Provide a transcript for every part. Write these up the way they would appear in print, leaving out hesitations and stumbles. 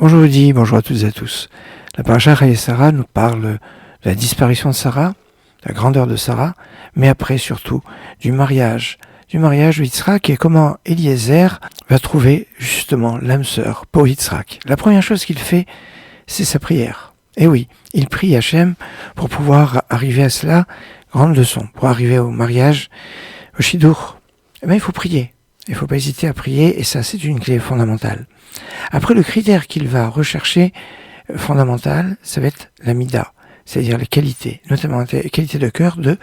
Bonjour Rudy, bonjour à toutes et à tous. La paracha Chayei Sarah nous parle de la disparition de Sarah, de la grandeur de Sarah, mais après surtout du mariage de Yitzhak et comment Eliezer va trouver justement l'âme sœur pour Yitzhak. La première chose qu'il fait, c'est sa prière. Et oui, il prie Hachem pour pouvoir arriver à cela, grande leçon, pour arriver au mariage, au Shidur. Eh bien, il faut prier. Il ne faut pas hésiter à prier et ça, c'est une clé fondamentale. Après, le critère qu'il va rechercher, fondamental, ça va être la mida, c'est-à-dire les qualités, notamment la qualité de cœur de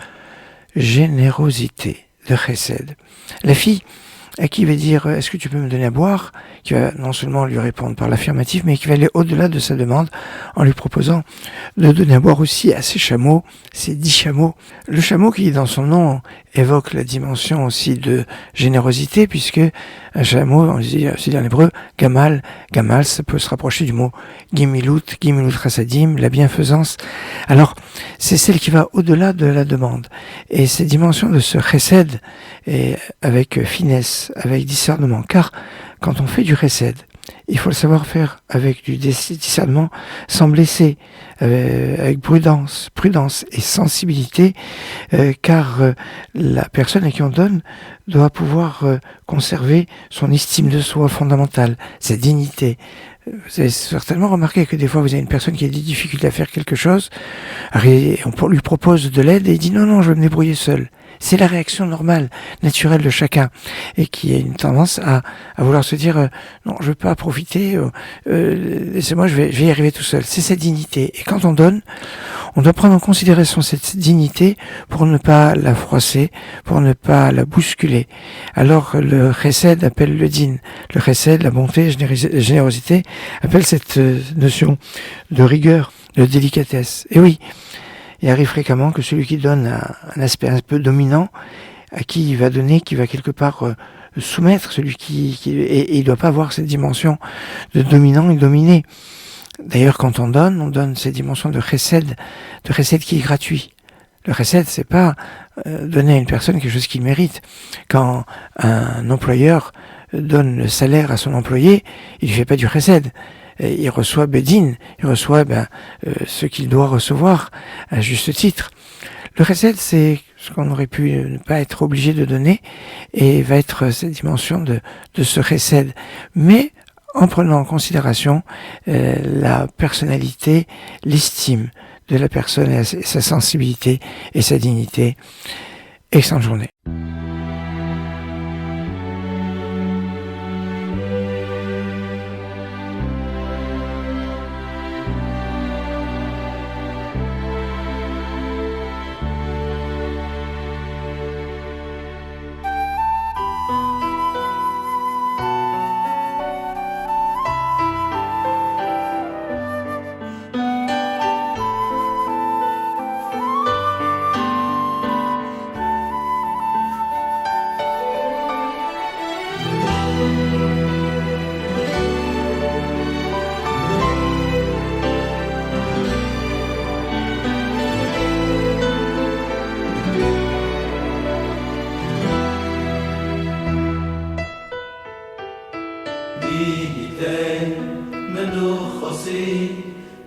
générosité, de chesed. La fille à qui il va dire « Est-ce que tu peux me donner à boire ?» qui va non seulement lui répondre par l'affirmative, mais qui va aller au-delà de sa demande en lui proposant de donner à boire aussi à ses chameaux, ses 10 chameaux. Le chameau qui, dans son nom, évoque la dimension aussi de générosité, puisque un chameau, on dit en hébreu, gamal, ça peut se rapprocher du mot gimilut chassadim, la bienfaisance. Alors, c'est celle qui va au-delà de la demande. Et ces dimensions de ce chesed, et avec finesse, avec discernement, car quand on fait du chesed, il faut le savoir faire avec du discernement, sans blesser, avec prudence et sensibilité, car la personne à qui on donne doit pouvoir conserver son estime de soi fondamentale, sa dignité. Vous avez certainement remarqué que des fois vous avez une personne qui a des difficultés à faire quelque chose, et on lui propose de l'aide et il dit non, je vais me débrouiller seul. C'est la réaction normale, naturelle de chacun, et qui a une tendance à vouloir se dire non, je veux pas profiter, laissez-moi, je vais y arriver tout seul. C'est cette dignité. Et quand on donne, on doit prendre en considération cette dignité pour ne pas la froisser, pour ne pas la bousculer. Alors le chesed appelle le din. Le chesed, la bonté, la générosité, appelle cette notion de rigueur, de délicatesse. Et oui, il arrive fréquemment que celui qui donne un aspect un peu dominant, à qui il va donner, qui va quelque part soumettre, celui qui et il doit pas avoir cette dimension de dominant et dominé. D'ailleurs, quand on donne cette dimension de chesed qui est gratuit. Le chesed, c'est pas donner à une personne quelque chose qu'il mérite. Quand un employeur donne le salaire à son employé, il ne fait pas du chesed. Il reçoit Bedin, il reçoit ce qu'il doit recevoir à juste titre. Le chesed, c'est ce qu'on aurait pu ne pas être obligé de donner et va être cette dimension de ce chesed. Mais en prenant en considération la personnalité, l'estime de la personne et sa sensibilité et sa dignité. Excellente journée.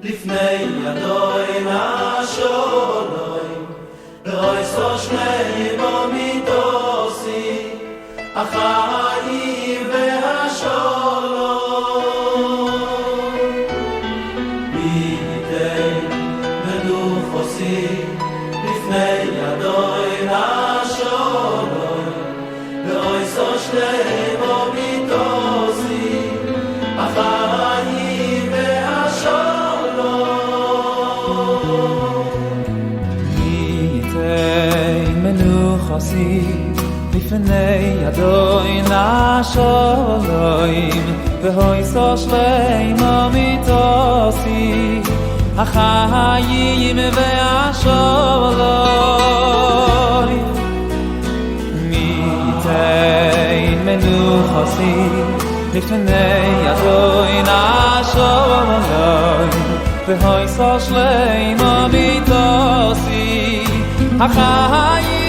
לפני ידוי נשולוי רויסו שלם ומיתוסי החיים והשולוי בידי מנוחוסי לפני ידוי נשולוי רויסו שלם ומיתוסי החיים לפני ידוי נשולוים והויסו שלמה מיתוסי החיים והשולוים מיתן מנוחסי לפני ידוי נשולוים והויסו שלמה מיתוסי החיים